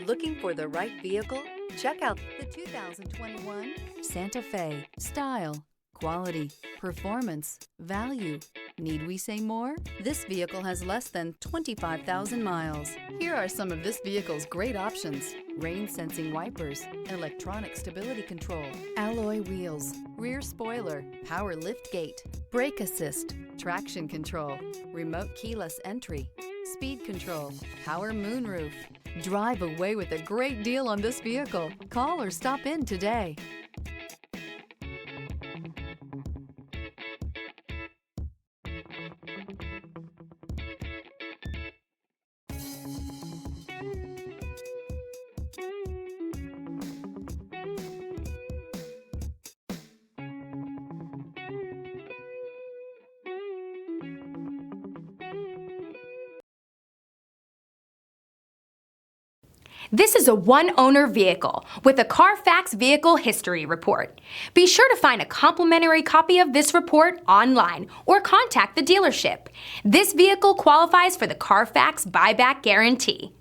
Looking for the right vehicle? Check out the 2021 Santa Fe. Style, quality, performance, value. Need we say more? This vehicle has less than 25,000 miles. Here are some of this vehicle's great options: rain-sensing wipers, electronic stability control, alloy wheels, rear spoiler, power lift gate, brake assist, traction control, remote keyless entry, speed control, power moonroof. Drive away with a great deal on this vehicle. Call or stop in today. This is a one-owner vehicle with a Carfax Vehicle History Report. Be sure to find a complimentary copy of this report online or contact the dealership. This vehicle qualifies for the Carfax Buyback Guarantee.